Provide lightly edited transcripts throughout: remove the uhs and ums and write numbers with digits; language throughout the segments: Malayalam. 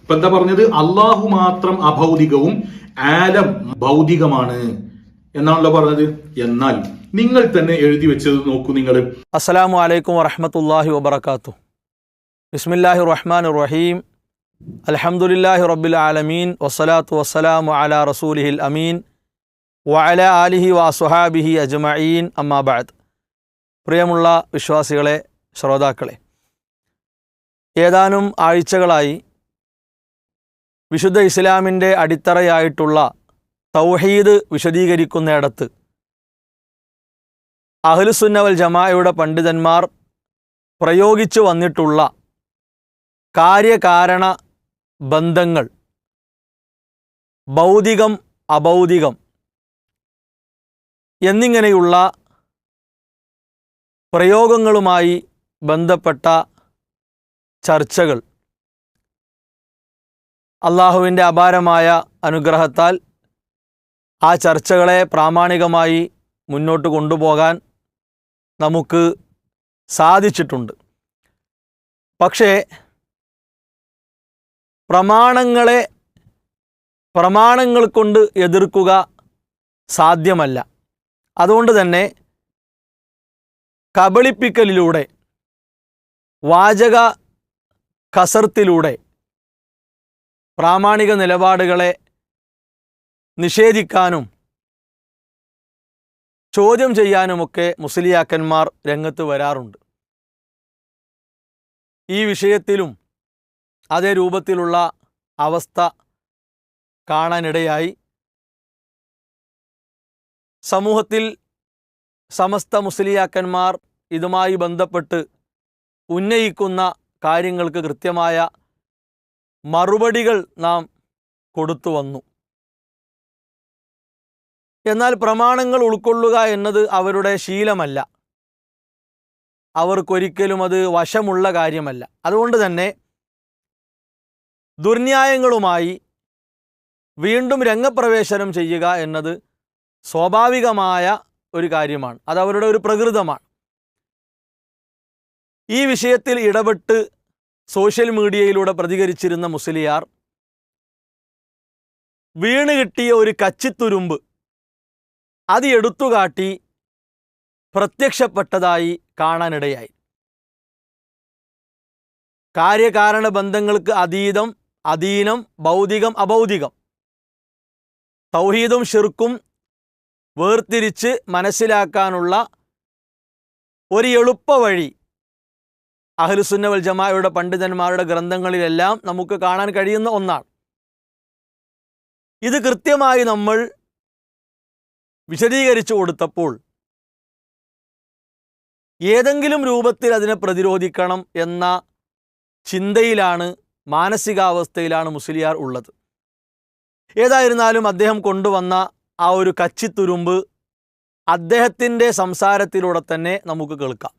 ഇപ്പൊ എന്താ പറഞ്ഞത്? അള്ളാഹു മാത്രം അഭൗതികവും ആലം ഭൗതികമാണ് എന്നാണല്ലോ പറഞ്ഞത്. എന്നാൽ നിങ്ങൾ തന്നെ എഴുതി വെച്ചത് നോക്കൂ നിങ്ങൾ. അസ്സലാമു അലൈക്കും വറഹ്മത്തുള്ളാഹി വബറകാതുഹു. ബിസ്മില്ലാഹിർ റഹ്മാനിർ റഹീം. അൽഹംദുലില്ലാഹി റബ്ബിൽ ആലമീൻ വസ്സലാത്തു വസ്സലാമു അലാ റസൂലിഹിൽ അമീൻ വഅലാ ആലിഹി വഅസ്ഹാബിഹി അജ്മഈൻ. അമ്മാ ബഅദ്. പ്രിയമുള്ള വിശ്വാസികളെ, ശ്രോതാക്കളെ, ഏതാനും ആഴ്ചകളായി വിശുദ്ധ ഇസ്ലാമിൻ്റെ അടിത്തറയായിട്ടുള്ള തൗഹീദ് വിശദീകരിക്കുന്നിടത്ത് അഹ്ലുസുന്ന വൽ ജമാഅയുടെ പണ്ഡിതന്മാർ പ്രയോഗിച്ചു വന്നിട്ടുള്ള കാര്യകാരണ ബന്ധങ്ങൾ, ഭൗതികം അഭൗതികം എന്നിങ്ങനെയുള്ള പ്രയോഗങ്ങളുമായി ബന്ധപ്പെട്ട ചർച്ചകൾ അള്ളാഹുവിൻ്റെ അപാരമായ അനുഗ്രഹത്താൽ ആ ചർച്ചകളെ പ്രാമാണികമായി മുന്നോട്ട് കൊണ്ടുപോകാൻ നമുക്ക് സാധിച്ചിട്ടുണ്ട്. പക്ഷേ പ്രമാണങ്ങൾ കൊണ്ട് എതിർക്കുക സാധ്യമല്ല. അതുകൊണ്ട് തന്നെ കബളിപ്പിക്കലിലൂടെ, വാചക കസർത്തിലൂടെ പ്രാമാണിക നിലപാടുകളെ നിഷേധിക്കാനും ചോദ്യം ചെയ്യാനുമൊക്കെ മുസ്ലിയാക്കന്മാർ രംഗത്ത് വരാറുണ്ട്. ഈ വിഷയത്തിലും അതേ രൂപത്തിലുള്ള അവസ്ഥ കാണാനിടയായി. സമൂഹത്തിൽ സമസ്ത മുസ്ലിയാക്കന്മാർ ഇതുമായി ബന്ധപ്പെട്ട് ഉന്നയിക്കുന്ന കാര്യങ്ങൾക്ക് കൃത്യമായ മറുപടികൾ നാം കൊടുത്തു വന്നു. എന്നാൽ പ്രമാണങ്ങൾ ഉൾക്കൊള്ളുക എന്നത് അവരുടെ ശീലമല്ല, അവർക്കൊരിക്കലും അത് വശമുള്ള കാര്യമല്ല. അതുകൊണ്ട് തന്നെ ദുർന്യായങ്ങളുമായി വീണ്ടും രംഗപ്രവേശനം ചെയ്യുക എന്നത് സ്വാഭാവികമായ ഒരു കാര്യമാണ്, അതവരുടെ ഒരു പ്രകൃതമാണ്. ഈ വിഷയത്തിൽ ഇടപെട്ട് സോഷ്യൽ മീഡിയയിലൂടെ പ്രതികരിച്ചിരുന്ന മുസ്ലിയാർ വീണ് കിട്ടിയ ഒരു കച്ചിത്തുരുമ്പ് അത് എടുത്തുകാട്ടി പ്രത്യക്ഷപ്പെട്ടതായി കാണാനിടയായി. കാര്യകാരണ ബന്ധങ്ങൾക്ക് അധീനം, ഭൗതികം അഭൗതികം, തൗഹീദും ശിർക്കും വേർതിരിച്ച് മനസ്സിലാക്കാനുള്ള ഒരു എളുപ്പ വഴി അഹ്ലുസുന്ന വൽ ജമാഅയുടെ പണ്ഡിതന്മാരുടെ ഗ്രന്ഥങ്ങളിലെല്ലാം നമുക്ക് കാണാൻ കഴിയുന്ന ഒന്നാണ്. ഇത് കൃത്യമായി നമ്മൾ വിശദീകരിച്ചു കൊടുത്തപ്പോൾ ഏതെങ്കിലും രൂപത്തിൽ അതിനെ പ്രതിരോധിക്കണം എന്ന ചിന്തയിലാണ്, മാനസികാവസ്ഥയിലാണ് മുസ്ലിയാർ ഉള്ളത്. ഏതായിരുന്നാലും അദ്ദേഹം കൊണ്ടുവന്ന ആ ഒരു കച്ചിത്തുരുമ്പ് അദ്ദേഹത്തിൻ്റെ സംസാരത്തിലൂടെ തന്നെ നമുക്ക് കേൾക്കാം.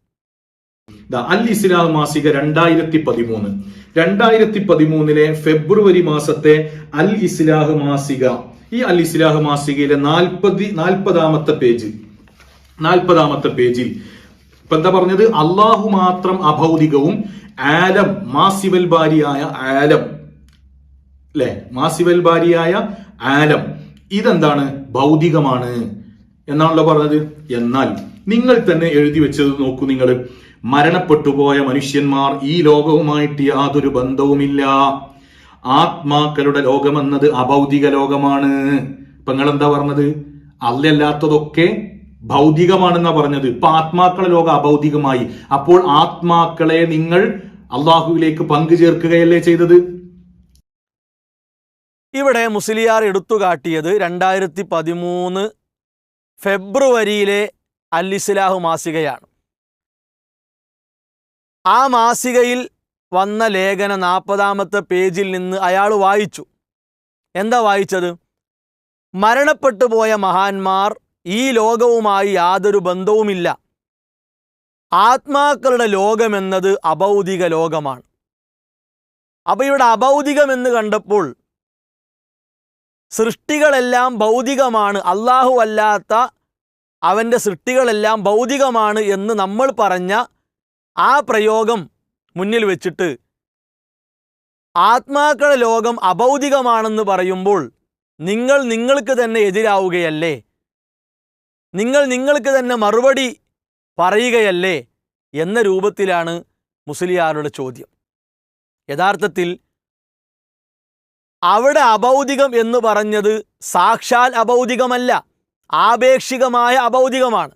അൽ ഇസ്ലാഹ് മാസിക 2013 ഫെബ്രുവരി മാസത്തെ അൽ ഇസ്ലാഹ് മാസിക, ഈ അൽ ഇസ്ലാഹ് മാസികയിലെ 40ാമത്തെ പേജിൽ ഇപ്പൊ എന്താ പറഞ്ഞത്? അള്ളാഹു മാത്രം അഭൗതികവും ആലം മാസിവൽ ബാരിയായ ആലം, അല്ലെ? മാസിവൽ ബാരിയായ ആലം ഇതെന്താണ്? ഭൗതികമാണ് എന്നാണല്ലോ പറഞ്ഞത്. എന്നാൽ നിങ്ങൾ തന്നെ എഴുതി വെച്ചത് നോക്കൂ നിങ്ങൾ. മരണപ്പെട്ടുപോയ മനുഷ്യന്മാർ ഈ ലോകവുമായിട്ട് യാതൊരു ബന്ധവുമില്ല. ആത്മാക്കളുടെ ലോകമെന്നത് അഭൗതിക ലോകമാണ്. ഇപ്പൊ നിങ്ങൾ എന്താ പറഞ്ഞത്? അല്ലല്ലാത്തതൊക്കെ ഭൗതികമാണെന്നാ പറഞ്ഞത്. ഇപ്പൊ ആത്മാക്കളുടെ ലോകം അഭൗതികമായി. അപ്പോൾ ആത്മാക്കളെ നിങ്ങൾ അള്ളാഹുവിലേക്ക് പങ്കു ചേർക്കുകയല്ലേ ചെയ്തത്? ഇവിടെ മുസ്ലിയാർ എടുത്തുകാട്ടിയത് 2013 ഫെബ്രുവരിയിലെ അൽ ഇസ്ലാഹ് മാസികയാണ്. ആ മാസികയിൽ വന്ന ലേഖന 40ാമത്തെ പേജിൽ നിന്ന് അയാൾ വായിച്ചു. എന്താ വായിച്ചത്? മരണപ്പെട്ടു പോയ മഹാന്മാർ ഈ ലോകവുമായി യാതൊരു ബന്ധവുമില്ല. ആത്മാക്കളുടെ ലോകമെന്നത് അഭൗതിക ലോകമാണ്. അപ്പോൾ ഇവിടെ അഭൗതികമെന്ന് കണ്ടപ്പോൾ സൃഷ്ടികളെല്ലാം ഭൗതികമാണ്, അല്ലാഹു അല്ലാത്ത അവൻ്റെ സൃഷ്ടികളെല്ലാം ഭൗതികമാണ് എന്ന് നമ്മൾ പറഞ്ഞ ആ പ്രയോഗം മുന്നിൽ വെച്ചിട്ട് ആത്മാക്കളുടെ ലോകം അഭൗതികമാണെന്ന് പറയുമ്പോൾ നിങ്ങൾ നിങ്ങൾക്ക് തന്നെ എതിരാവുകയല്ലേ? നിങ്ങൾ നിങ്ങൾക്ക് തന്നെ മറുപടി പറയുകയല്ലേ എന്ന രൂപത്തിലാണ് മുസ്ലിയാരുടെ ചോദ്യം. യഥാർത്ഥത്തിൽ അവിടെ അഭൗതികം എന്ന് പറഞ്ഞത് സാക്ഷാൽ അഭൗതികമല്ല, ആപേക്ഷികമായ അഭൗതികമാണ്.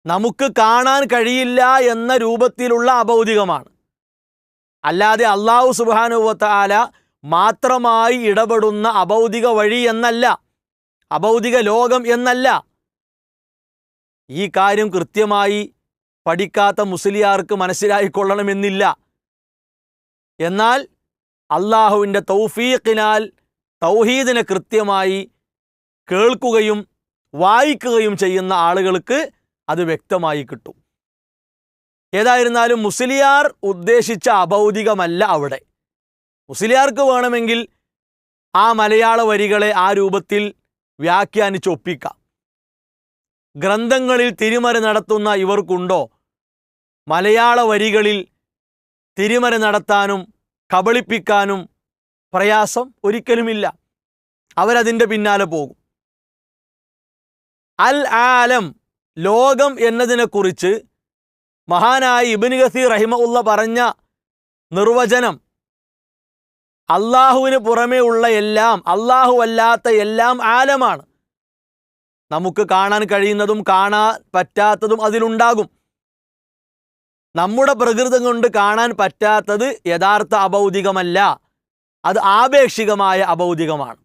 നമുക്ക് കാണാൻ കഴിയില്ല എന്ന രൂപത്തിലുള്ള അഭൗതികമാണ്. അല്ലാതെ അല്ലാഹു സുബ്ഹാനഹു വ തആല മാത്രമായി ഇടപെടുന്ന അഭൗതിക വഴി എന്നല്ല, അഭൗതിക ലോകം എന്നല്ല. ഈ കാര്യം കൃത്യമായി പഠിക്കാത്ത മുസ്ലിയാർക്ക് മനസ്സിലായിക്കൊള്ളണമെന്നില്ല. എന്നാൽ അള്ളാഹുവിൻ്റെ തൗഫീഖിനാൽ തൗഹീദിനെ കൃത്യമായി കേൾക്കുകയും വായിക്കുകയും ചെയ്യുന്ന ആളുകൾക്ക് അത് വ്യക്തമായി കിട്ടും. ഏതായിരുന്നാലും മുസ്ലിയാർ ഉദ്ദേശിച്ച അഭൗതികമല്ല അവിടെ. മുസ്ലിയാർക്ക് വേണമെങ്കിൽ ആ മലയാള വരികളെ ആ രൂപത്തിൽ വ്യാഖ്യാനിച്ചൊപ്പിക്കാം. ഗ്രന്ഥങ്ങളിൽ തിരിമര നടത്തുന്ന ഇവർക്കുണ്ടോ മലയാള വരികളിൽ തിരിമര നടത്താനും കബളിപ്പിക്കാനും പ്രയാസം? ഒരിക്കലുമില്ല. അവരതിൻ്റെ പിന്നാലെ പോകും. അൽ ആലം, ലോകം എന്നതിനെക്കുറിച്ച് മഹാനായ ഇബ്നു കസീർ റഹിമഹുള്ള പറഞ്ഞ നിർവചനം അള്ളാഹുവിന് പുറമേ ഉള്ള എല്ലാം, അള്ളാഹു അല്ലാത്ത എല്ലാം ആലമാണ്. നമുക്ക് കാണാൻ കഴിയുന്നതും കാണാൻ പറ്റാത്തതും അതിലുണ്ടാകും. നമ്മുടെ പ്രകൃതം കൊണ്ട് കാണാൻ പറ്റാത്തത് യഥാർത്ഥ അഭൗതികമല്ല, അത് ആപേക്ഷികമായ അഭൗതികമാണ്.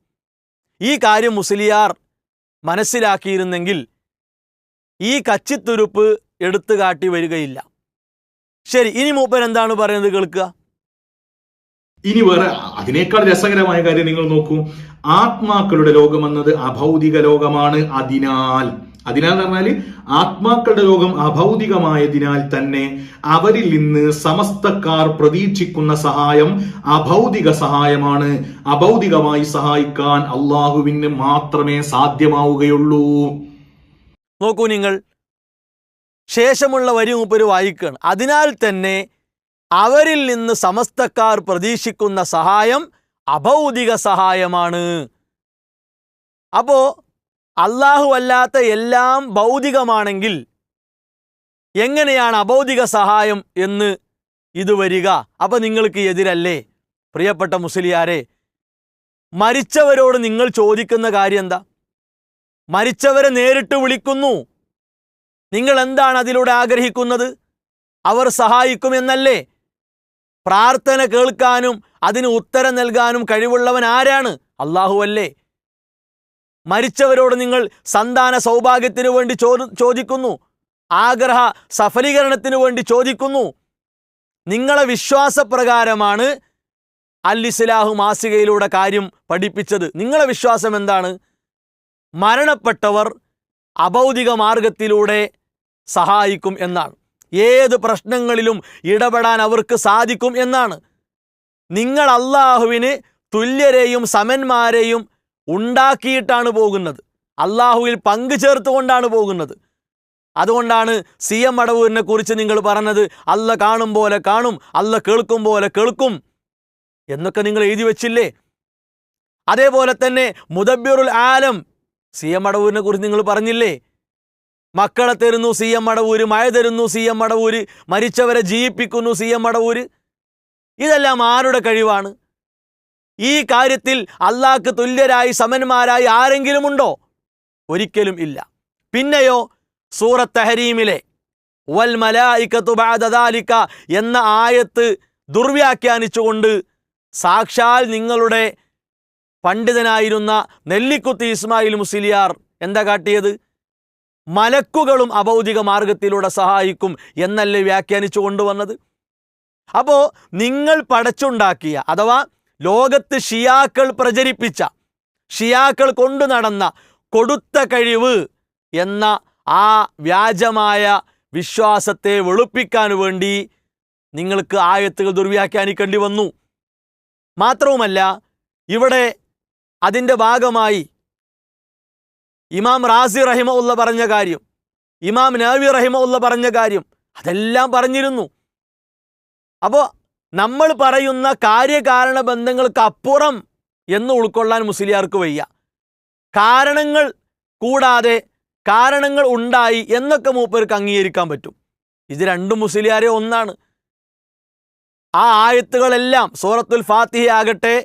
ഈ കാര്യം മുസ്ലിയാർ മനസ്സിലാക്കിയിരുന്നെങ്കിൽ ഈ കച്ചിത്തുരുപ്പ് എടുത്തു കാട്ടി വരികയില്ല. ശരി, ഇനി മൂപ്പൻ എന്താണ് പറയുന്നത് കേൾക്കുക. ഇനി വേറെ അതിനേക്കാൾ രസകരമായ കാര്യം നിങ്ങൾ നോക്കൂ. ആത്മാക്കളുടെ ലോകം എന്നത് അഭൗതിക ലോകമാണ്. അതിനാൽ എന്ന് പറഞ്ഞാൽ ആത്മാക്കളുടെ ലോകം അഭൗതികമായതിനാൽ തന്നെ അവരിൽ നിന്ന് സമസ്തക്കാർ പ്രതീക്ഷിക്കുന്ന സഹായം അഭൗതിക സഹായമാണ്. അഭൗതികമായി സഹായിക്കാൻ അള്ളാഹുവിന് മാത്രമേ സാധ്യമാവുകയുള്ളൂ. നോക്കൂ, നിങ്ങൾ ശേഷമുള്ള വരി മൂപ്പര് വായിക്കുകയാണ്. അതിനാൽ തന്നെ അവരിൽ നിന്ന് സമസ്തക്കാർ പ്രതീക്ഷിക്കുന്ന സഹായം അഭൗതിക സഹായമാണ്. അപ്പോ അല്ലാഹു അല്ലാത്ത എല്ലാം ഭൗതികമാണെങ്കിൽ എങ്ങനെയാണ് അഭൗതിക സഹായം എന്ന് ഇത് വരിക? അപ്പൊ നിങ്ങൾക്ക് എതിരല്ലേ? പ്രിയപ്പെട്ട മുസ്ലിയാരെ, മരിച്ചവരോട് നിങ്ങൾ ചോദിക്കുന്ന കാര്യം എന്താ? മരിച്ചവരെ നേരിട്ട് വിളിക്കുന്നു. നിങ്ങൾ എന്താണ് അതിലൂടെ ആഗ്രഹിക്കുന്നത്? അവർ സഹായിക്കുമെന്നല്ലേ? പ്രാർത്ഥന കേൾക്കാനും അതിന് ഉത്തരം നൽകാനും കഴിവുള്ളവൻ ആരാണ്? അല്ലാഹു അല്ലേ? മരിച്ചവരോട് നിങ്ങൾ സന്താന സൗഭാഗ്യത്തിനു വേണ്ടി ചോദിക്കുന്നു, ആഗ്രഹ സഫലീകരണത്തിനു വേണ്ടി ചോദിക്കുന്നു. നിങ്ങളെ വിശ്വാസപ്രകാരമാണ് അൽ ഇസ്ലാഹു മാസികയിലൂടെ കാര്യം പഠിപ്പിച്ചത്. നിങ്ങളെ വിശ്വാസം എന്താണ്? മരണപ്പെട്ടവർ അഭൗതിക മാർഗത്തിലൂടെ സഹായിക്കും എന്നാണ്. ഏത് പ്രശ്നങ്ങളിലും ഇടപെടാൻ അവർക്ക് സാധിക്കും എന്നാണ്. നിങ്ങൾ അള്ളാഹുവിന് തുല്യരെയും സമന്മാരെയും ഉണ്ടാക്കിയിട്ടാണ് പോകുന്നത്, അള്ളാഹുവിൽ പങ്കു ചേർത്തുകൊണ്ടാണ് പോകുന്നത്. അതുകൊണ്ടാണ് CM മടവൂരിനെ കുറിച്ച് നിങ്ങൾ പറഞ്ഞത് അല്ല കാണും പോലെ കാണും, അല്ല കേൾക്കും പോലെ കേൾക്കും എന്നൊക്കെ നിങ്ങൾ എഴുതി വെച്ചില്ലേ? അതേപോലെ തന്നെ മുദബ്ബിറുൽ ആലം CM മടവൂരിനെ കുറിച്ച് നിങ്ങൾ പറഞ്ഞില്ലേ? മക്കളെ തരുന്നു CM മടവൂര്, മഴ തരുന്നു CM മടവൂര്, മരിച്ചവരെ ജീവിപ്പിക്കുന്നു CM മടവൂര്. ഇതെല്ലാം ആരുടെ കഴിവാണ്? ഈ കാര്യത്തിൽ അള്ളാഹ്ക്ക് തുല്യരായി സമന്മാരായി ആരെങ്കിലും ഉണ്ടോ? ഒരിക്കലും ഇല്ല. പിന്നെയോ സൂറത്ത് തഹരീമിലെ വൽ മലായികതു ബഅദ ദാലിക എന്ന ആയത്ത് ദുർവ്യാഖ്യാനിച്ചുകൊണ്ട് സാക്ഷാൽ നിങ്ങളുടെ പണ്ഡിതനായിരുന്ന നെല്ലിക്കുത്തി ഇസ്മായിൽ മുസ്ലിയാർ എന്താ കാട്ടിയത്? മലക്കുകളും അഭൗതിക മാർഗത്തിലൂടെ സഹായിക്കും എന്നല്ലേ വ്യാഖ്യാനിച്ചു കൊണ്ടുവന്നത്. അപ്പോ നിങ്ങൾ പടച്ചുണ്ടാക്കിയ അഥവാ ലോകത്ത് ഷിയാക്കൾ പ്രചരിപ്പിച്ച, ഷിയാക്കൾ കൊണ്ടു നടന്ന കൊടുത്ത കഴിവ് എന്ന ആ വ്യാജമായ വിശ്വാസത്തെ വെളുപ്പിക്കാൻ വേണ്ടി നിങ്ങൾക്ക് ആയത്തുകൾ ദുർവ്യാഖ്യാനിക്കേണ്ടി വന്നു. മാത്രവുമല്ല, ഇവിടെ അതിൻ്റെ ഭാഗമായി ഇമാം റാസി റഹിമഹുല്ല പറഞ്ഞ കാര്യം, ഇമാം നവവി റഹിമഹുല്ല പറഞ്ഞ കാര്യം, അതെല്ലാം പറഞ്ഞിരുന്നു. അപ്പോൾ നമ്മൾ പറയുന്ന കാര്യകാരണ ബന്ധങ്ങൾക്ക് അപ്പുറം എന്ന് ഉൾക്കൊള്ളാൻ മുസ്ലിയാർക്ക് വയ്യ. കാരണങ്ങൾ കൂടാതെ കാരണങ്ങൾ ഉണ്ടായി എന്നൊക്കെ മൂപ്പർക്ക് അംഗീകരിക്കാൻ പറ്റും. ഇത് രണ്ടും മുസ്ലിയാരെ ഒന്നാണ്. ആ ആയത്തുകളെല്ലാം സൂറത്തുൽ ഫാത്തിഹ ആകട്ടെ,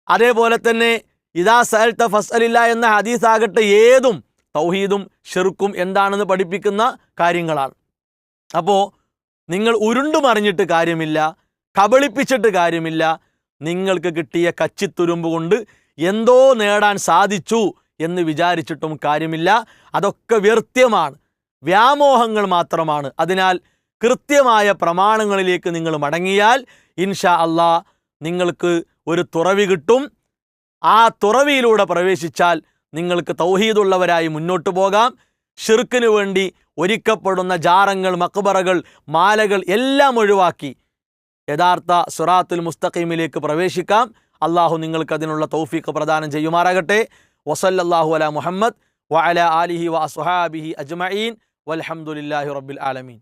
അതേപോലെ തന്നെ ഇദാ സഅൽത ഫസ്അലില്ല എന്ന ഹദീസ് ആകട്ടെ, ഏതും തൗഹീദും ഷിർക്കും എന്താണെന്ന് പഠിപ്പിക്കുന്ന കാര്യങ്ങളാണ്. അപ്പോൾ നിങ്ങൾ ഉരുണ്ടുമറിഞ്ഞിട്ട് കാര്യമില്ല, കബളിപ്പിച്ചിട്ട് കാര്യമില്ല. നിങ്ങൾക്ക് കിട്ടിയ കച്ചിത്തുരുമ്പ് കൊണ്ട് എന്തോ നേടാൻ സാധിച്ചു എന്ന് വിചാരിച്ചിട്ടും കാര്യമില്ല. അതൊക്കെ വ്യർത്ഥ്യമാണ്, വ്യാമോഹങ്ങൾ മാത്രമാണ്. അതിനാൽ കൃത്യമായ പ്രമാണങ്ങളിലേക്ക് നിങ്ങൾ മടങ്ങിയാൽ ഇൻഷാ അല്ലാഹ് നിങ്ങൾക്ക് ഒരു തുറവി കിട്ടും. ആ തുറവിയിലൂടെ പ്രവേശിച്ചാൽ നിങ്ങൾക്ക് തൗഹീദുള്ളവരായി മുന്നോട്ട് പോകാം. ഷിർക്കിനു വേണ്ടി ഒരുക്കപ്പെടുന്ന ജാറങ്ങൾ, മക്ബറകൾ, മാലകൾ എല്ലാം ഒഴിവാക്കി യഥാർത്ഥ സിറാത്തുൽ മുസ്തഖീമിലേക്ക് പ്രവേശിക്കാം. അള്ളാഹു നിങ്ങൾക്ക് അതിനുള്ള തൗഫീഖ് പ്രദാനം ചെയ്യുമാറാകട്ടെ. വസല്ലല്ലാഹു അലാ മുഹമ്മദ് വഅലാ ആലിഹി വഅസ്ഹാബിഹി അജ്മഈൻ വൽഹംദുലില്ലാഹി റബ്ബിൽ ആലമീൻ.